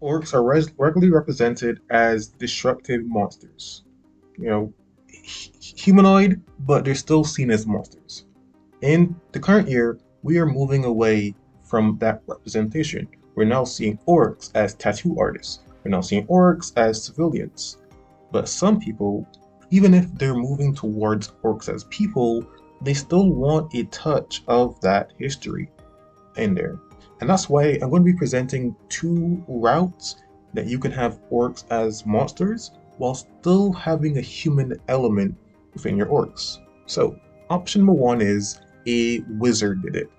Orcs are regularly represented as disruptive monsters. You know, humanoid, but they're still seen as monsters. In the current year, we are moving away from that representation. We're now seeing orcs as tattoo artists. We're now seeing orcs as civilians. But some people, even if they're moving towards orcs as people, they still want a touch of that history in there. And that's why I'm going to be presenting two routes that you can have orcs as monsters while still having a human element within your orcs. So, option number one is a wizard did it.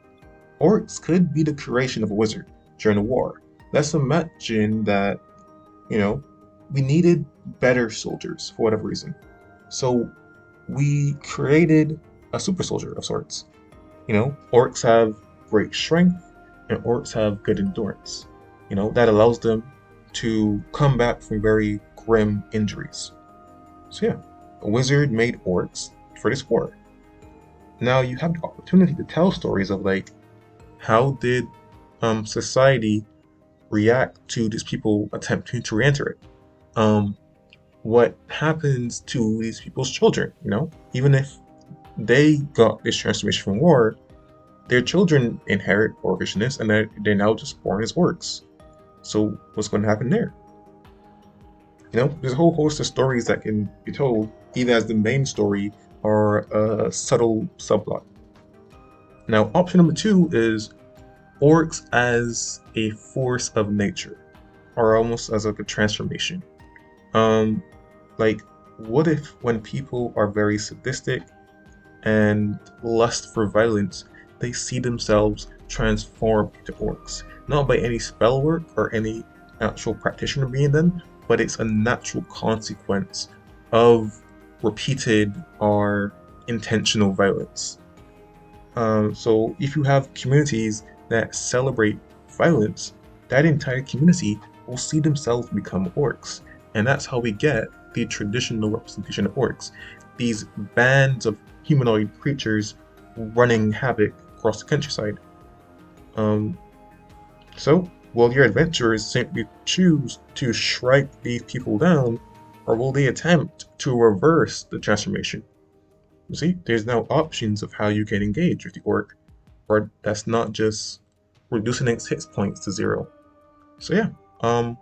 Orcs could be the creation of a wizard during the war. Let's imagine that, you know, we needed better soldiers for whatever reason. So we created a super soldier of sorts. Orcs have great strength and orcs have good endurance. That allows them to come back from very grim injuries. So yeah, a wizard made orcs for this war. Now you have the opportunity to tell stories of like how did society react to these people attempting to re-enter it. Um, what happens to these people's children? Even if they got this transformation from war, their children inherit orcishness and they're now just born as orcs. So what's going to happen there? There's a whole host of stories that can be told either as the main story or a subtle subplot. Now, option number two is orcs as a force of nature, or almost as like a transformation. Like, what if when people are very sadistic and lust for violence, they see themselves transform into orcs? Not by any spell work or any actual practitioner being them, but it's a natural consequence of repeated or intentional violence. So if you have communities that celebrate violence, that entire community will see themselves become orcs. And that's how we get the traditional representation of orcs. These bands of humanoid creatures running havoc across the countryside. So, will your adventurers simply choose to strike these people down, or will they attempt to reverse the transformation? You see, there's now options of how you can engage with the orc, or that's not just reducing its hit points to zero. So yeah,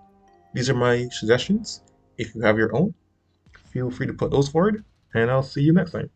these are my suggestions. If you have your own, feel free to put those forward, and I'll see you next time.